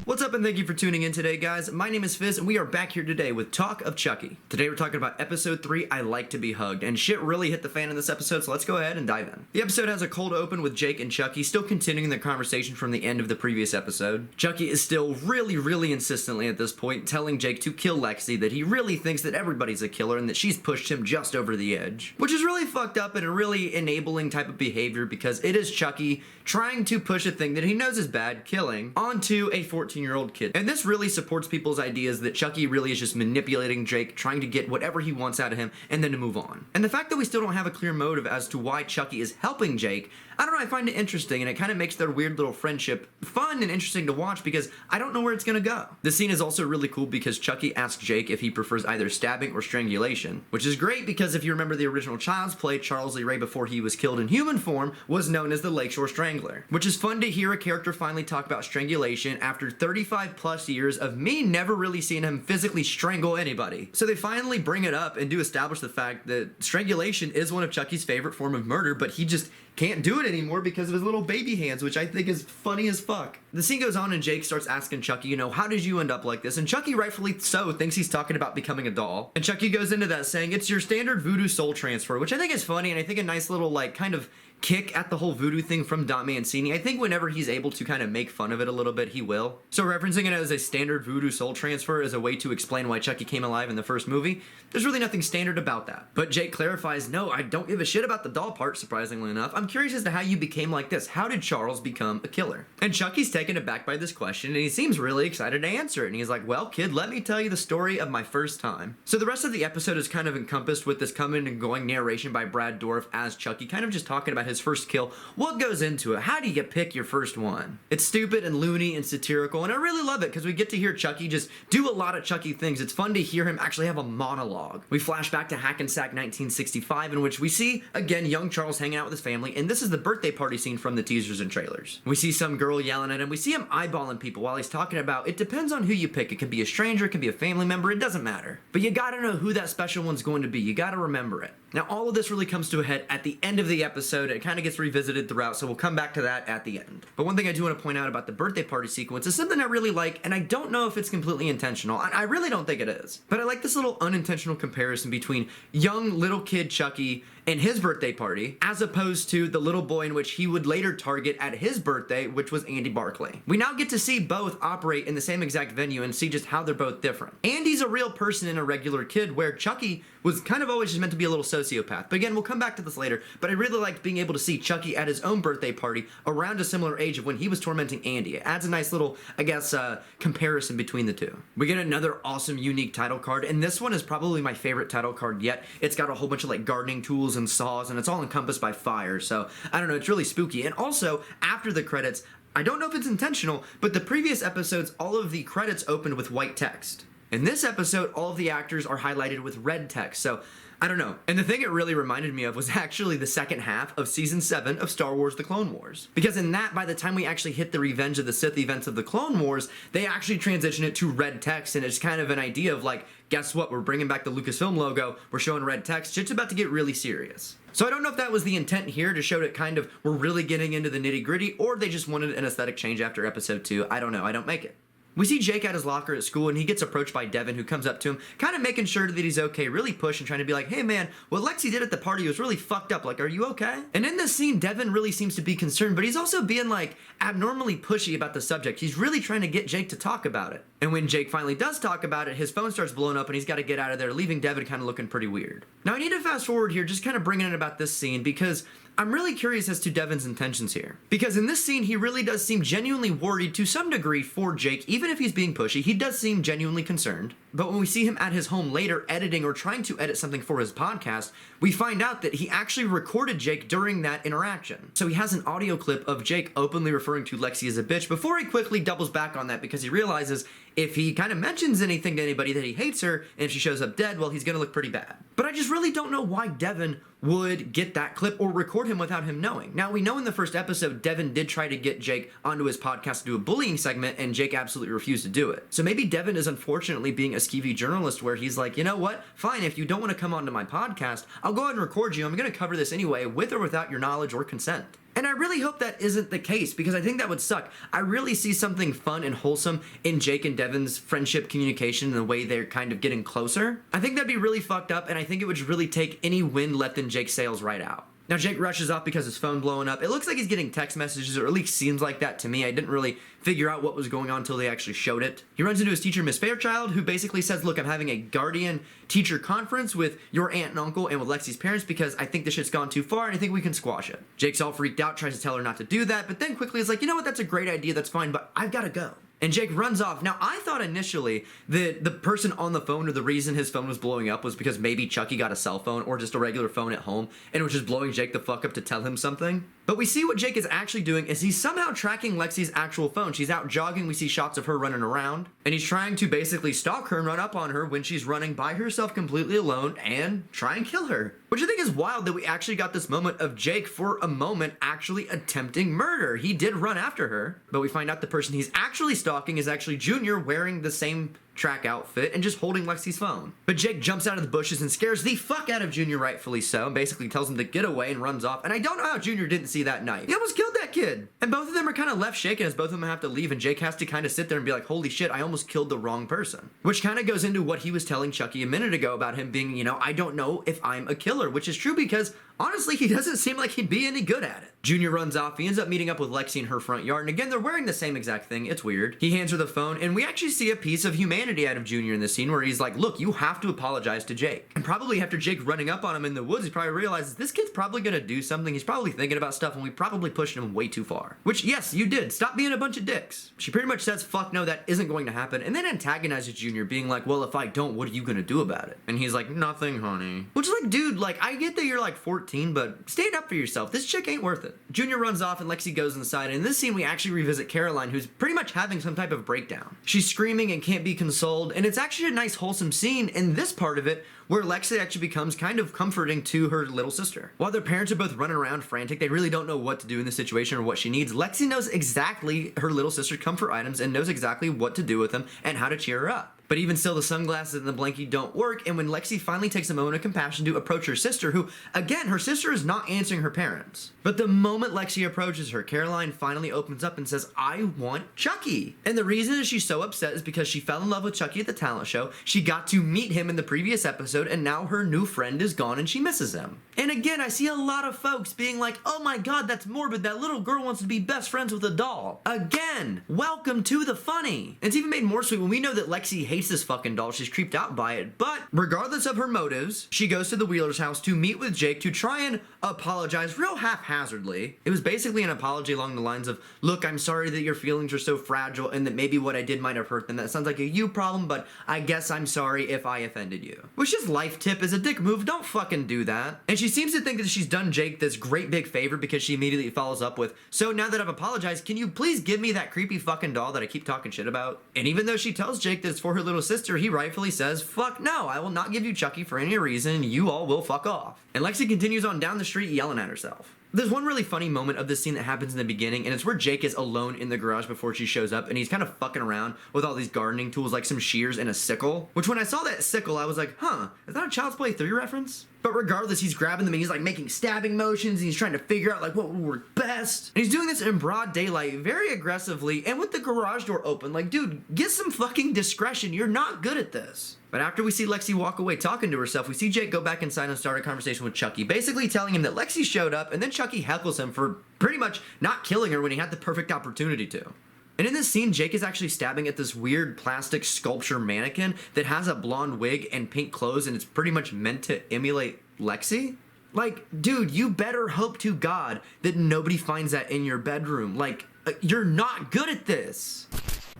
What's up and thank you for tuning in today, guys. My name is Fizz and we are back here today with Talk of Chucky. Today we're talking about episode 3, I Like to Be Hugged, and shit really hit the fan in this episode, so let's go ahead and dive in. The episode has a cold open with Jake and Chucky still continuing the conversation from the end of the previous episode. Chucky is still really insistently at this point telling Jake to kill Lexi, that he really thinks that everybody's a killer and that she's pushed him just over the edge. Which is really fucked up and a really enabling type of behavior because it is Chucky trying to push a thing that he knows is bad, killing, onto a 14-year-old kid. And this really supports people's ideas that Chucky really is just manipulating Jake, trying to get whatever he wants out of him, and then to move on. And the fact that we still don't have a clear motive as to why Chucky is helping Jake, I don't know, I find it interesting, and it kind of makes their weird little friendship fun and interesting to watch because I don't know where it's gonna go. The scene is also really cool because Chucky asks Jake if he prefers either stabbing or strangulation, which is great because if you remember the original Child's Play, Charles Lee Ray, before he was killed in human form, was known as the Lakeshore Strangler, which is fun to hear a character finally talk about strangulation after 35 plus years of me never really seeing him physically strangle anybody. So they finally bring it up and do establish the fact that strangulation is one of Chucky's favorite form of murder, but he just can't do it anymore because of his little baby hands, which I think is funny as fuck. The scene goes on and Jake starts asking Chucky, how did you end up like this? And Chucky, rightfully so, thinks he's talking about becoming a doll. And Chucky goes into that saying, it's your standard voodoo soul transfer, which I think is funny and I think a nice little kind of kick at the whole voodoo thing from Dot Mancini. I think whenever he's able to kind of make fun of it a little bit, he will. So referencing it as a standard voodoo soul transfer as a way to explain why Chucky came alive in the first movie, there's really nothing standard about that. But Jake clarifies, no, I don't give a shit about the doll part, surprisingly enough. I'm curious as to how you became like this. How did Charles become a killer? And Chucky's taken aback by this question and he seems really excited to answer it. And he's like, well, kid, let me tell you the story of my first time. So the rest of the episode is kind of encompassed with this coming and going narration by Brad Dourif as Chucky, kind of just talking about his first kill. What goes into it? How do you pick your first one? It's stupid and loony and satirical, and I really love it because we get to hear Chucky just do a lot of Chucky things. It's fun to hear him actually have a monologue. We flash back to Hackensack 1965, in which we see, again, young Charles hanging out with his family, and this is the birthday party scene from the teasers and trailers. We see some girl yelling at him. We see him eyeballing people while he's talking about, it depends on who you pick. It could be a stranger, it could be a family member, it doesn't matter. But you gotta know who that special one's going to be. You gotta remember it. Now, all of this really comes to a head at the end of the episode. It kind of gets revisited throughout, so we'll come back to that at the end. But one thing I do want to point out about the birthday party sequence is something I really like, and I don't know if it's completely intentional. I really don't think it is. But I like this little unintentional comparison between young little kid Chucky and his birthday party, as opposed to the little boy in which he would later target at his birthday, which was Andy Barclay. We now get to see both operate in the same exact venue and see just how they're both different. Andy's a real person and a regular kid, where Chucky was kind of always just meant to be a little sociopath. But again, we'll come back to this later, but I really liked being able to see Chucky at his own birthday party around a similar age of when he was tormenting Andy. It adds a nice little, I guess, comparison between the two. We get another awesome, unique title card, and this one is probably my favorite title card yet. It's got a whole bunch of gardening tools and saws, and it's all encompassed by fire, so I don't know, it's really spooky. And also, after the credits, I don't know if it's intentional, but the previous episodes, all of the credits opened with white text. In this episode, all of the actors are highlighted with red text, so I don't know. And the thing it really reminded me of was actually the second half of Season 7 of Star Wars The Clone Wars. Because in that, by the time we actually hit the Revenge of the Sith events of the Clone Wars, they actually transition it to red text, and it's kind of an idea of guess what, we're bringing back the Lucasfilm logo, we're showing red text, shit's about to get really serious. So I don't know if that was the intent here to show that kind of we're really getting into the nitty gritty, or they just wanted an aesthetic change after episode 2, I don't know, I don't make it. We see Jake at his locker at school, and he gets approached by Devin, who comes up to him, kind of making sure that he's okay, really pushing, trying to be like, hey man, what Lexi did at the party was really fucked up, are you okay? And in this scene, Devin really seems to be concerned, but he's also being abnormally pushy about the subject. He's really trying to get Jake to talk about it. And when Jake finally does talk about it, his phone starts blowing up and he's got to get out of there, leaving Devin kind of looking pretty weird. Now I need to fast forward here, just kind of bringing in about this scene, because I'm really curious as to Devin's intentions here. Because in this scene, he really does seem genuinely worried to some degree for Jake. Even if he's being pushy, he does seem genuinely concerned. But when we see him at his home later editing or trying to edit something for his podcast, we find out that he actually recorded Jake during that interaction. So he has an audio clip of Jake openly referring to Lexi as a bitch before he quickly doubles back on that because he realizes if he kind of mentions anything to anybody that he hates her and if she shows up dead, well, he's gonna look pretty bad. But I just really don't know why Devin would get that clip or record him without him knowing. Now, we know in the first episode, Devin did try to get Jake onto his podcast to do a bullying segment, and Jake absolutely refused to do it. So maybe Devin is unfortunately being a skeevy journalist where he's like, you know what? Fine, if you don't want to come onto my podcast, I'll go ahead and record you. I'm going to cover this anyway, with or without your knowledge or consent. And I really hope that isn't the case, because I think that would suck. I really see something fun and wholesome in Jake and Devin's friendship communication and the way they're kind of getting closer. I think that'd be really fucked up, and I think it would really take any wind left in Jake's sails right out. Now, Jake rushes off because his phone blowing up. It looks like he's getting text messages, or at least seems like that to me. I didn't really figure out what was going on until they actually showed it. He runs into his teacher, Miss Fairchild, who basically says, look, I'm having a guardian teacher conference with your aunt and uncle and with Lexi's parents because I think this shit's gone too far and I think we can squash it. Jake's all freaked out, tries to tell her not to do that, but then quickly is like, you know what, that's a great idea, that's fine, but I've gotta go. And Jake runs off. Now, I thought initially that the person on the phone, or the reason his phone was blowing up, was because maybe Chucky got a cell phone or just a regular phone at home and was just blowing Jake the fuck up to tell him something. But we see what Jake is actually doing is he's somehow tracking Lexi's actual phone. She's out jogging, we see shots of her running around, and he's trying to basically stalk her and run up on her when she's running by herself completely alone and try and kill her. Which I think is wild that we actually got this moment of Jake for a moment actually attempting murder. He did run after her, but we find out the person he's actually stalking is actually Junior, wearing the same track outfit and just holding Lexi's phone. But Jake jumps out of the bushes and scares the fuck out of Junior, rightfully so, and basically tells him to get away and runs off. And I don't know how Junior didn't see that knife. He almost killed that kid. And both of them are kind of left shaken as both of them have to leave, and Jake has to kind of sit there and be like, holy shit, I almost killed the wrong person. Which kind of goes into what he was telling Chucky a minute ago about him being, you know, I don't know if I'm a killer, which is true because honestly, he doesn't seem like he'd be any good at it. Junior runs off. He ends up meeting up with Lexi in her front yard. And again, they're wearing the same exact thing. It's weird. He hands her the phone, and we actually see a piece of humanity out of Junior in this scene where he's like, look, you have to apologize to Jake. And probably after Jake running up on him in the woods, he probably realizes this kid's probably gonna do something. He's probably thinking about stuff, and we probably pushed him way too far. Which, yes, you did. Stop being a bunch of dicks. She pretty much says, fuck no, that isn't going to happen. And then antagonizes Junior, being like, well, if I don't, what are you gonna do about it? And he's like, nothing, honey. Which is like, dude, like, I get that you're like 14, but stand up for yourself. This chick ain't worth it. Junior runs off and Lexi goes inside. And in this scene, we actually revisit Caroline, who's pretty much having some type of breakdown. She's screaming and can't be consoled. And it's actually a nice, wholesome scene in this part of it where Lexi actually becomes kind of comforting to her little sister. While their parents are both running around frantic, they really don't know what to do in this situation or what she needs. Lexi knows exactly her little sister's comfort items and knows exactly what to do with them and how to cheer her up. But even still, the sunglasses and the blankie don't work, and when Lexi finally takes a moment of compassion to approach her sister, who, again, her sister is not answering her parents. But the moment Lexi approaches her, Caroline finally opens up and says, I want Chucky. And the reason she's so upset is because she fell in love with Chucky at the talent show, she got to meet him in the previous episode, and now her new friend is gone and she misses him. And again, I see a lot of folks being like, oh my god, that's morbid, that little girl wants to be best friends with a doll. Again, welcome to the funny. It's even made more sweet when we know that Lexi hates this fucking doll. She's creeped out by it. But regardless of her motives, she goes to the Wheeler's house to meet with Jake to try and apologize real haphazardly. It was basically an apology along the lines of, look, I'm sorry that your feelings are so fragile and that maybe what I did might have hurt them. That sounds like a you problem, but I guess I'm sorry if I offended you. Which is life tip is a dick move. Don't fucking do that. And she seems to think that she's done Jake this great big favor because she immediately follows up with, so now that I've apologized, can you please give me that creepy fucking doll that I keep talking shit about? And even though she tells Jake that it's for her little sister, he rightfully says, fuck no, I will not give you Chucky for any reason, you all will fuck off. And Lexi continues on down the street yelling at herself. There's one really funny moment of this scene that happens in the beginning, and it's where Jake is alone in the garage before she shows up, and he's kind of fucking around with all these gardening tools like some shears and a sickle, which when I saw that sickle, I was like, huh, is that a Child's Play 3 reference? But regardless, he's grabbing them and he's like making stabbing motions and he's trying to figure out like what would work best. And he's doing this in broad daylight very aggressively and with the garage door open. Like, dude, get some fucking discretion. You're not good at this. But after we see Lexi walk away talking to herself, we see Jake go back inside and start a conversation with Chucky, basically telling him that Lexi showed up and then Chucky heckles him for pretty much not killing her when he had the perfect opportunity to. And in this scene, Jake is actually stabbing at this weird plastic sculpture mannequin that has a blonde wig and pink clothes, and it's pretty much meant to emulate Lexi. Like, dude, you better hope to God that nobody finds that in your bedroom. Like, you're not good at this.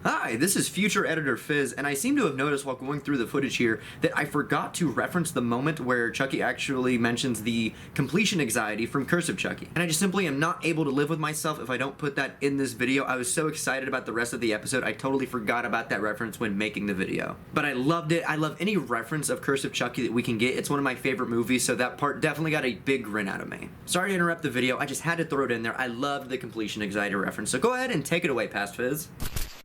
Hi, this is future editor Fizz, and I seem to have noticed while going through the footage here that I forgot to reference the moment where Chucky actually mentions the completion anxiety from Curse of Chucky. And I just simply am not able to live with myself if I don't put that in this video. I was so excited about the rest of the episode, I totally forgot about that reference when making the video. But I loved it. I love any reference of Curse of Chucky that we can get. It's one of my favorite movies, so that part definitely got a big grin out of me. Sorry to interrupt the video, I just had to throw it in there. I loved the completion anxiety reference, so go ahead and take it away, Past Fizz.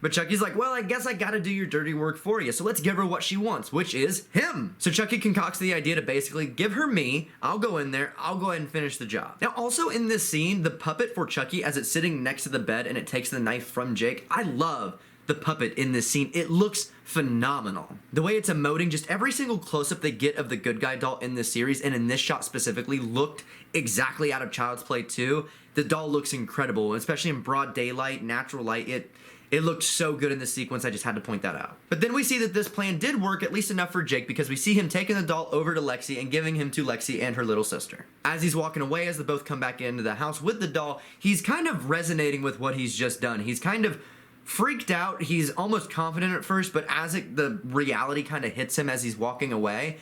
But Chucky's like, well, I guess I gotta do your dirty work for you, so let's give her what she wants, which is him. So Chucky concocts the idea to basically give her me, I'll go in there, I'll go ahead and finish the job. Now also in this scene, the puppet for Chucky as it's sitting next to the bed and it takes the knife from Jake, I love the puppet in this scene. It looks phenomenal. The way it's emoting, just every single close-up they get of the good guy doll in this series, and in this shot specifically, looked exactly out of Child's Play 2. The doll looks incredible, especially in broad daylight, natural light. It looked so good in this sequence, I just had to point that out. But then we see that this plan did work, at least enough for Jake, because we see him taking the doll over to Lexi and giving him to Lexi and her little sister. As he's walking away, as they both come back into the house with the doll, he's kind of resonating with what he's just done. He's kind of freaked out. He's almost confident at first, but as the reality kind of hits him as he's walking away,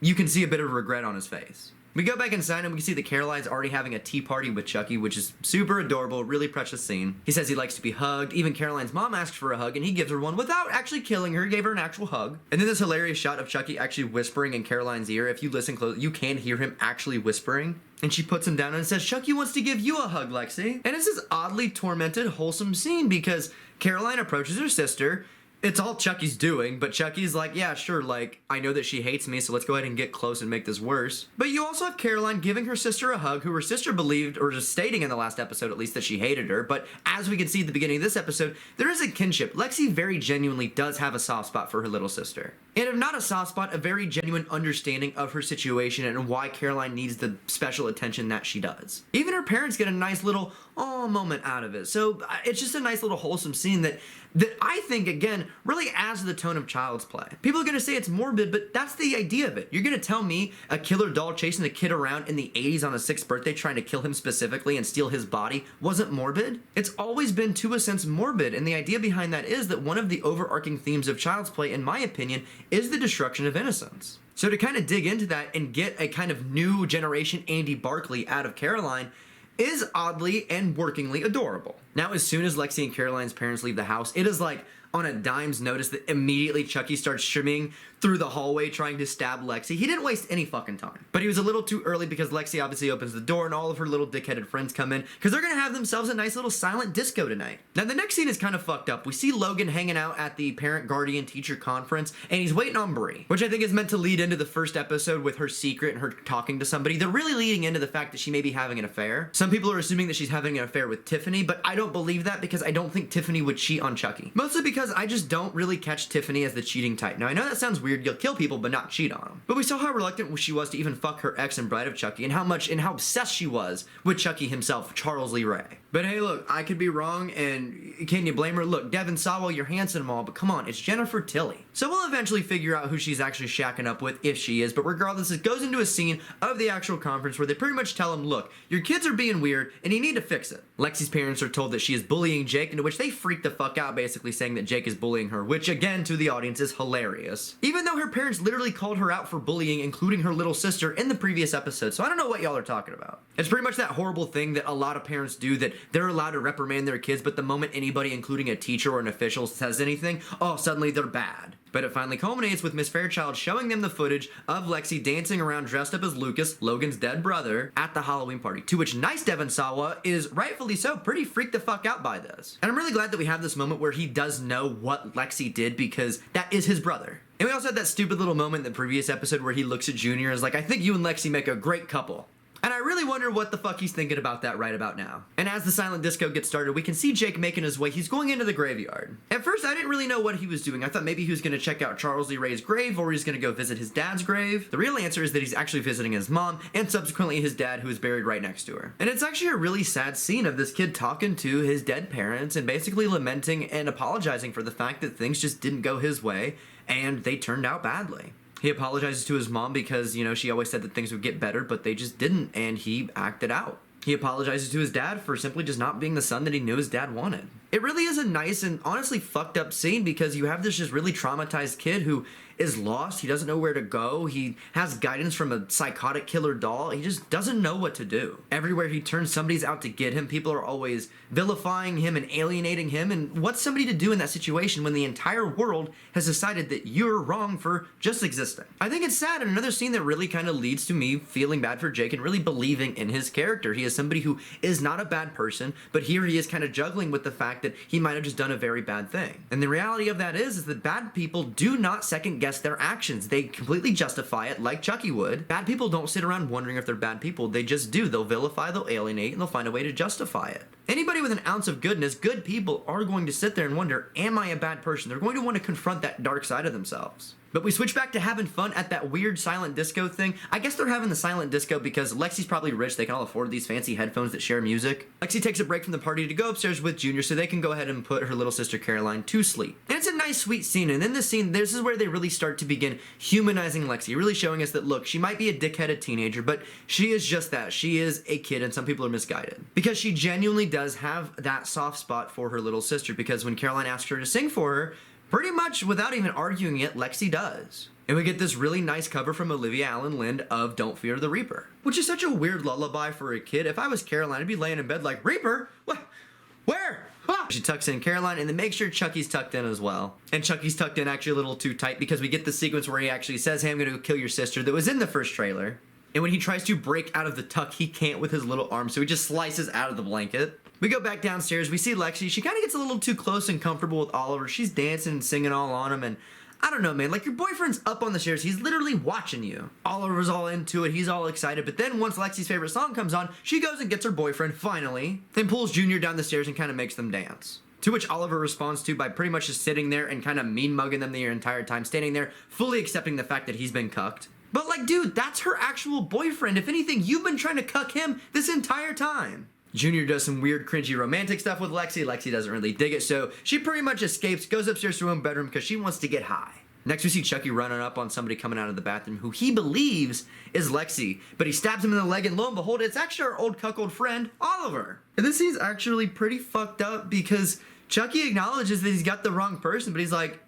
you can see a bit of regret on his face. We go back inside and we can see that Caroline's already having a tea party with Chucky, which is super adorable, really precious scene. He says he likes to be hugged. Even Caroline's mom asks for a hug and he gives her one without actually killing her. He gave her an actual hug. And then this hilarious shot of Chucky actually whispering in Caroline's ear. If you listen close, you can hear him actually whispering. And she puts him down and says, Chucky wants to give you a hug, Lexi. And it's this oddly tormented, wholesome scene because Caroline approaches her sister. It's all Chucky's doing, but Chucky's like, yeah, sure, like, I know that she hates me, so let's go ahead and get close and make this worse. But you also have Caroline giving her sister a hug, who her sister believed, or just stating in the last episode at least, that she hated her. But as we can see at the beginning of this episode, there is a kinship. Lexi very genuinely does have a soft spot for her little sister. And if not a soft spot, a very genuine understanding of her situation and why Caroline needs the special attention that she does. Even her parents get a nice little aw moment out of it. So it's just a nice little wholesome scene that I think, again, really adds to the tone of Child's Play. People are going to say it's morbid, but that's the idea of it. You're going to tell me a killer doll chasing a kid around in the 80s on a 6th birthday trying to kill him specifically and steal his body wasn't morbid? It's always been, to a sense, morbid, and the idea behind that is that one of the overarching themes of Child's Play, in my opinion, is the destruction of innocence. So to kind of dig into that and get a kind of new generation Andy Barkley out of Caroline is oddly and workingly adorable. Now, as soon as Lexi and Caroline's parents leave the house, it is like on a dime's notice that immediately Chucky starts shimmying through the hallway trying to stab Lexi. He didn't waste any fucking time. But he was a little too early because Lexi obviously opens the door and all of her little dickheaded friends come in because they're gonna have themselves a nice little silent disco tonight. Now the next scene is kind of fucked up. We see Logan hanging out at the parent guardian teacher conference and he's waiting on Brie, which I think is meant to lead into the first episode with her secret and her talking to somebody. They're really leading into the fact that she may be having an affair. Some people are assuming that she's having an affair with Tiffany, but I don't believe that because I don't think Tiffany would cheat on Chucky. Mostly because I just don't really catch Tiffany as the cheating type. Now I know that sounds weird, you'll kill people but not cheat on them. But we saw how reluctant she was to even fuck her ex and bride of Chucky and how obsessed she was with Chucky himself, Charles Lee Ray. But hey, look, I could be wrong, and can you blame her? Look, Devin Sawa, you're handsome and all, but come on, it's Jennifer Tilly. So we'll eventually figure out who she's actually shacking up with, if she is, but regardless, it goes into a scene of the actual conference where they pretty much tell him, look, your kids are being weird, and you need to fix it. Lexi's parents are told that she is bullying Jake, into which they freak the fuck out, basically saying that Jake is bullying her, which again, to the audience, is hilarious. Even though her parents literally called her out for bullying, including her little sister, in the previous episode, so I don't know what y'all are talking about. It's pretty much that horrible thing that a lot of parents do, that they're allowed to reprimand their kids, but the moment anybody, including a teacher or an official, says anything, oh, suddenly they're bad. But it finally culminates with Miss Fairchild showing them the footage of Lexi dancing around dressed up as Lucas, Logan's dead brother, at the Halloween party, to which nice Devin Sawa is, rightfully so, pretty freaked the fuck out by this. And I'm really glad that we have this moment where he does know what Lexi did because that is his brother. And we also had that stupid little moment in the previous episode where he looks at Junior and is like, I think you and Lexi make a great couple. And I really wonder what the fuck he's thinking about that right about now. And as the silent disco gets started, we can see Jake making his way. He's going into the graveyard. At first, I didn't really know what he was doing. I thought maybe he was going to check out Charles Lee Ray's grave, or he's going to go visit his dad's grave. The real answer is that he's actually visiting his mom, and subsequently his dad, who is buried right next to her. And it's actually a really sad scene of this kid talking to his dead parents and basically lamenting and apologizing for the fact that things just didn't go his way, and they turned out badly. He apologizes to his mom because, you know, she always said that things would get better, but they just didn't, and he acted out. He apologizes to his dad for simply just not being the son that he knew his dad wanted. It really is a nice and honestly fucked up scene because you have this just really traumatized kid who is lost. He doesn't know where to go. He has guidance from a psychotic killer doll. He just doesn't know what to do. Everywhere he turns, somebody's out to get him. People are always vilifying him and alienating him. And what's somebody to do in that situation when the entire world has decided that you're wrong for just existing? I think it's sad, and another scene that really kind of leads to me feeling bad for Jake and really believing in his character. He is somebody who is not a bad person, but here he is kind of juggling with the fact that he might have just done a very bad thing. And the reality of that is that bad people do not second guess their actions. They completely justify it like Chucky would. Bad people don't sit around wondering if they're bad people. They just do. They'll vilify, they'll alienate, and they'll find a way to justify it. Anybody with an ounce of goodness, good people are going to sit there and wonder, am I a bad person? They're going to want to confront that dark side of themselves. But we switch back to having fun at that weird silent disco thing. I guess they're having the silent disco because Lexi's probably rich. They can all afford these fancy headphones that share music. Lexi takes a break from the party to go upstairs with Junior so they can go ahead and put her little sister Caroline to sleep. And it's a nice, sweet scene. And in this scene, this is where they really start to begin humanizing Lexi, really showing us that, look, she might be a dickheaded teenager, but she is just that. She is a kid, and some people are misguided. Because she genuinely does have that soft spot for her little sister, because when Caroline asks her to sing for her, pretty much without even arguing it, Lexi does. And we get this really nice cover from Olivia Allen Lind of Don't Fear the Reaper, which is such a weird lullaby for a kid. If I was Caroline, I'd be laying in bed like, Reaper? What? Where? Ah! She tucks in Caroline and then makes sure Chucky's tucked in as well. And Chucky's tucked in actually a little too tight because we get the sequence where he actually says, hey, I'm gonna go kill your sister, that was in the first trailer. And when he tries to break out of the tuck, he can't with his little arm, so he just slices out of the blanket. We go back downstairs, we see Lexi. She kind of gets a little too close and comfortable with Oliver. She's dancing and singing all on him, and I don't know, man, like, your boyfriend's up on the stairs. He's literally watching you. Oliver's all into it. He's all excited. But then once Lexi's favorite song comes on, she goes and gets her boyfriend, finally, then pulls Junior down the stairs and kind of makes them dance. To which Oliver responds to by pretty much just sitting there and kind of mean mugging them the entire time, standing there, fully accepting the fact that he's been cucked. But, like, dude, that's her actual boyfriend. If anything, you've been trying to cuck him this entire time. Junior does some weird, cringy romantic stuff with Lexi. Lexi doesn't really dig it, so she pretty much escapes, goes upstairs to her own bedroom because she wants to get high. Next, we see Chucky running up on somebody coming out of the bathroom who he believes is Lexi, but he stabs him in the leg, and lo and behold, it's actually our old cuckold friend, Oliver. And this scene's actually pretty fucked up because Chucky acknowledges that he's got the wrong person, but he's like,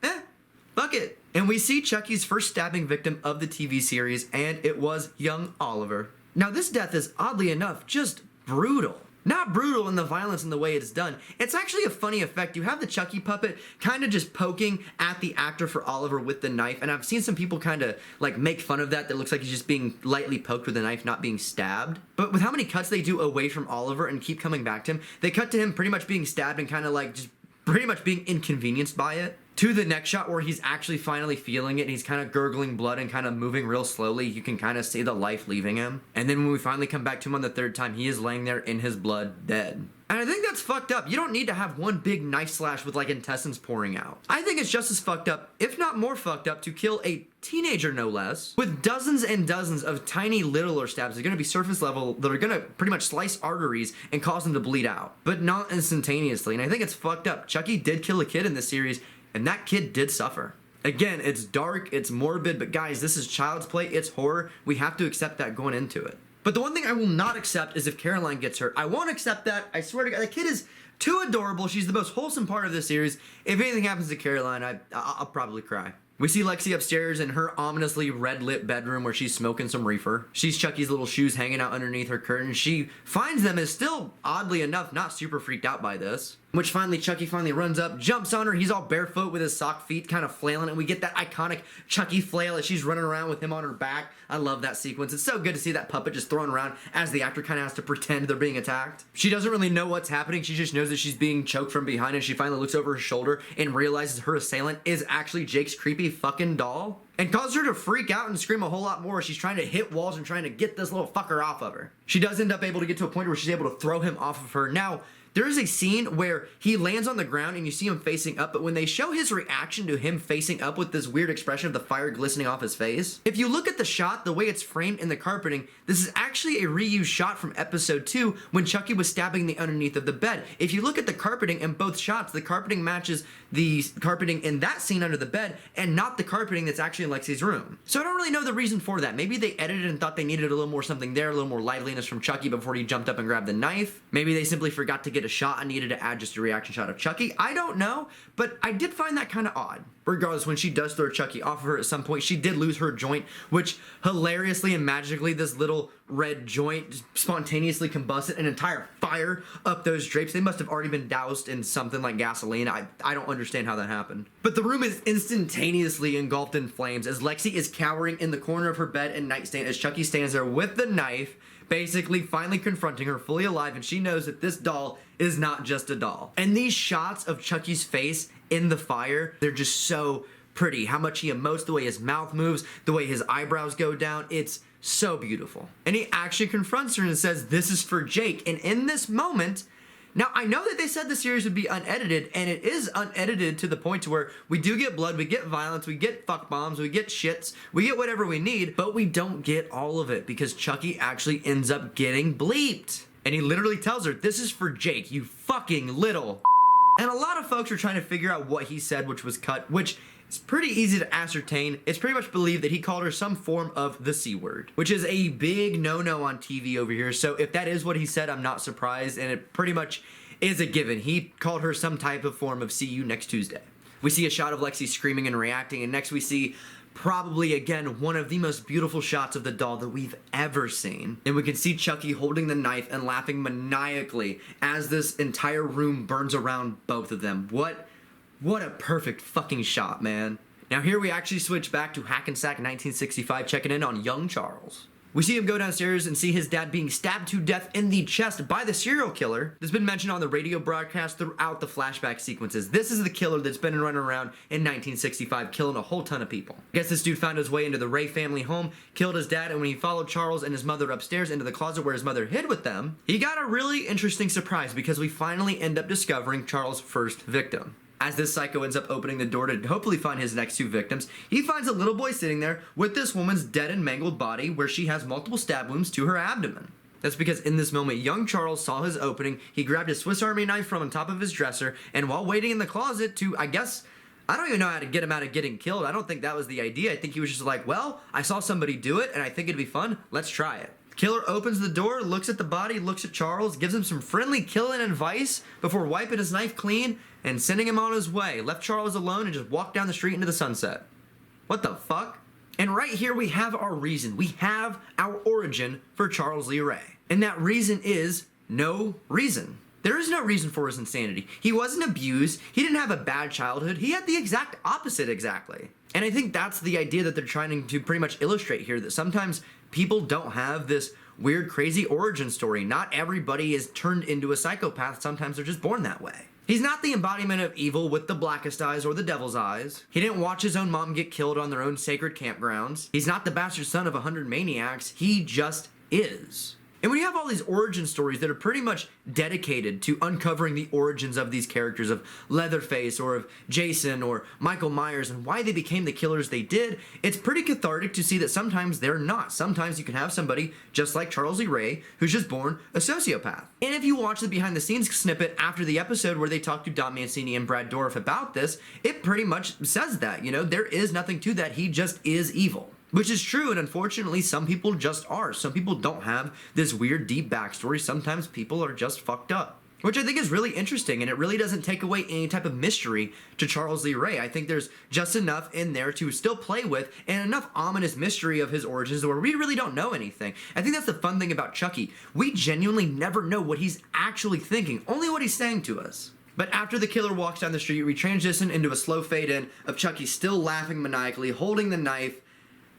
fuck it. And we see Chucky's first stabbing victim of the TV series, and it was young Oliver. Now, this death is, oddly enough, just brutal. Not brutal in the violence and the way it's done. It's actually a funny effect. You have the Chucky puppet kind of just poking at the actor for Oliver with the knife, and I've seen some people kind of like make fun of that looks like he's just being lightly poked with a knife, not being stabbed. But with how many cuts they do away from Oliver and keep coming back to him, they cut to him pretty much being stabbed and kind of like just pretty much being inconvenienced by it. To the next shot where he's actually finally feeling it and he's kind of gurgling blood and kind of moving real slowly. You can kind of see the life leaving him. And then when we finally come back to him on the third time, he is laying there in his blood, dead. And I think that's fucked up. You don't need to have one big knife slash with like intestines pouring out. I think it's just as fucked up, if not more fucked up, to kill a teenager no less, with dozens and dozens of tiny littler stabs that are going to be surface level, that are going to pretty much slice arteries and cause them to bleed out, but not instantaneously. And I think it's fucked up. Chucky did kill a kid in this series, and that kid did suffer. Again, it's dark, it's morbid, but guys, this is child's play, it's horror. We have to accept that going into it. But the one thing I will not accept is if Caroline gets hurt. I won't accept that. I swear to God, the kid is too adorable. She's the most wholesome part of this series. If anything happens to Caroline, I'll probably cry. We see Lexi upstairs in her ominously red-lit bedroom where she's smoking some reefer. She sees Chucky's little shoes hanging out underneath her curtain. She finds them and is still, oddly enough, not super freaked out by this. Which Chucky finally runs up, jumps on her. He's all barefoot with his sock feet kind of flailing, and we get that iconic Chucky flail as she's running around with him on her back. I love that sequence. It's so good to see that puppet just thrown around as the actor kind of has to pretend they're being attacked. She doesn't really know what's happening. She just knows that she's being choked from behind, and she finally looks over her shoulder and realizes her assailant is actually Jake's creepy fucking doll. And causes her to freak out and scream a whole lot more as she's trying to hit walls and trying to get this little fucker off of her. She does end up able to get to a point where she's able to throw him off of her. Now, there is a scene where he lands on the ground and you see him facing up, but when they show his reaction to him facing up with this weird expression of the fire glistening off his face, if you look at the shot, the way it's framed in the carpeting, this is actually a reused shot from episode 2 when Chucky was stabbing the underneath of the bed. If you look at the carpeting in both shots, the carpeting matches the carpeting in that scene under the bed and not the carpeting that's actually in Lexi's room. So I don't really know the reason for that. Maybe they edited and thought they needed a little more something there, a little more liveliness from Chucky before he jumped up and grabbed the knife. Maybe they simply forgot to get a shot and needed to add just a reaction shot of Chucky. I don't know, but I did find that kind of odd. Regardless, when she does throw Chucky off of her at some point, she did lose her joint, which hilariously and magically, this little red joint just spontaneously combusted an entire fire up those drapes. They must have already been doused in something like gasoline. I don't understand how that happened. But the room is instantaneously engulfed in flames as Lexi is cowering in the corner of her bed and nightstand as Chucky stands there with the knife, basically finally confronting her fully alive, and she knows that this doll is not just a doll. And these shots of Chucky's face in the fire, they're just so pretty. How much he emotes, the way his mouth moves, the way his eyebrows go down, it's so beautiful. And he actually confronts her and says, "This is for Jake." And in this moment, now I know that they said the series would be unedited, and it is unedited to the point to where we do get blood, we get violence, we get fuck bombs, we get shits, we get whatever we need, but we don't get all of it because Chucky actually ends up getting bleeped. And he literally tells her, "This is for Jake, you fucking little." And a lot of folks are trying to figure out what he said, which was cut, which it's pretty easy to ascertain. It's pretty much believed that he called her some form of the C word, which is a big no-no on TV over here. So if that is what he said, I'm not surprised, and it pretty much is a given. He called her some type of form of "see you next Tuesday." We see a shot of Lexi screaming and reacting, and next we see probably again one of the most beautiful shots of the doll that we've ever seen. And we can see Chucky holding the knife and laughing maniacally as this entire room burns around both of them. What a perfect fucking shot, man. Now here we actually switch back to Hackensack 1965, checking in on young Charles. We see him go downstairs and see his dad being stabbed to death in the chest by the serial killer that's been mentioned on the radio broadcast throughout the flashback sequences. This is the killer that's been running around in 1965, killing a whole ton of people. I guess this dude found his way into the Ray family home, killed his dad, and when he followed Charles and his mother upstairs into the closet where his mother hid with them, he got a really interesting surprise because we finally end up discovering Charles' first victim. As this psycho ends up opening the door to hopefully find his next two victims, he finds a little boy sitting there with this woman's dead and mangled body where she has multiple stab wounds to her abdomen. That's because in this moment, young Charles saw his opening, he grabbed his Swiss Army knife from on top of his dresser, and while waiting in the closet to, I don't even know how to get him out of getting killed. I don't think that was the idea. I think he was just like, well, I saw somebody do it, and I think it'd be fun. Let's try it. Killer opens the door, looks at the body, looks at Charles, gives him some friendly killing advice before wiping his knife clean and sending him on his way. Left Charles alone and just walked down the street into the sunset. What the fuck? And right here we have our reason. We have our origin for Charles Lee Ray. And that reason is no reason. There is no reason for his insanity. He wasn't abused. He didn't have a bad childhood. He had the exact opposite exactly. And I think that's the idea that they're trying to pretty much illustrate here, that sometimes people don't have this weird, crazy origin story. Not everybody is turned into a psychopath. Sometimes they're just born that way. He's not the embodiment of evil with the blackest eyes or the devil's eyes. He didn't watch his own mom get killed on their own sacred campgrounds. He's not the bastard son of 100 maniacs. He just is. And when you have all these origin stories that are pretty much dedicated to uncovering the origins of these characters, of Leatherface or of Jason or Michael Myers, and why they became the killers they did, it's pretty cathartic to see that sometimes they're not. Sometimes you can have somebody just like Charles Lee Ray who's just born a sociopath. And if you watch the behind the scenes snippet after the episode where they talk to Don Mancini and Brad Dourif about this, it pretty much says that, there is nothing to that. He just is evil. Which is true, and unfortunately, some people just are. Some people don't have this weird, deep backstory. Sometimes people are just fucked up. Which I think is really interesting, and it really doesn't take away any type of mystery to Charles Lee Ray. I think there's just enough in there to still play with, and enough ominous mystery of his origins where we really don't know anything. I think that's the fun thing about Chucky. We genuinely never know what he's actually thinking, only what he's saying to us. But after the killer walks down the street, we transition into a slow fade in of Chucky still laughing maniacally, holding the knife.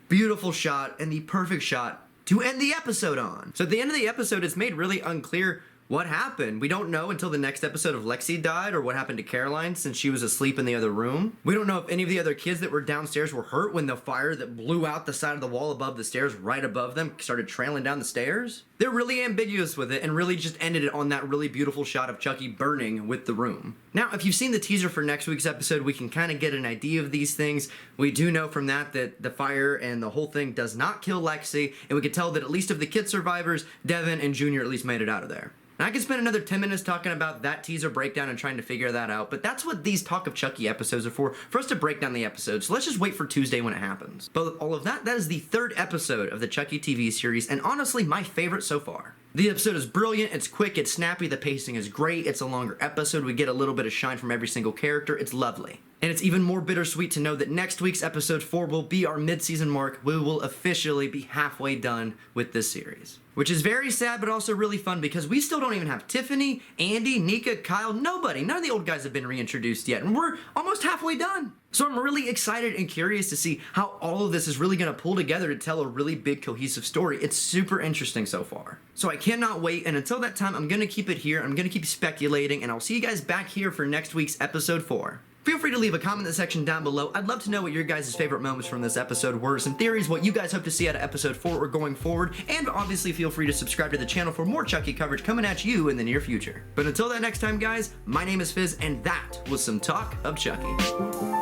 Beautiful shot, and the perfect shot to end the episode on. So at the end of the episode, it's made really unclear what happened. We don't know until the next episode if Lexi died or what happened to Caroline since she was asleep in the other room. We don't know if any of the other kids that were downstairs were hurt when the fire that blew out the side of the wall above the stairs right above them started trailing down the stairs. They're really ambiguous with it and really just ended it on that really beautiful shot of Chucky burning with the room. Now, if you've seen the teaser for next week's episode, we can kind of get an idea of these things. We do know from that the fire and the whole thing does not kill Lexi, and we can tell that at least of the kid survivors, Devin and Junior at least made it out of there. And I could spend another 10 minutes talking about that teaser breakdown and trying to figure that out, but that's what these Talk of Chucky episodes are for us to break down the episode. So let's just wait for Tuesday when it happens. But with all of that, that is the third episode of the Chucky TV series, and honestly, my favorite so far. The episode is brilliant, it's quick, it's snappy, the pacing is great, it's a longer episode, we get a little bit of shine from every single character, it's lovely. And it's even more bittersweet to know that next week's episode 4 will be our mid-season mark. We will officially be halfway done with this series. Which is very sad, but also really fun because we still don't even have Tiffany, Andy, Nika, Kyle, nobody. None of the old guys have been reintroduced yet, and we're almost halfway done. So I'm really excited and curious to see how all of this is really going to pull together to tell a really big cohesive story. It's super interesting so far. So I cannot wait, and until that time, I'm going to keep it here. I'm going to keep speculating, and I'll see you guys back here for next week's episode 4. Feel free to leave a comment in the section down below. I'd love to know what your guys' favorite moments from this episode were, some theories, what you guys hope to see out of episode 4 or going forward, and obviously feel free to subscribe to the channel for more Chucky coverage coming at you in the near future. But until that next time, guys, my name is Fizz, and that was some Talk of Chucky.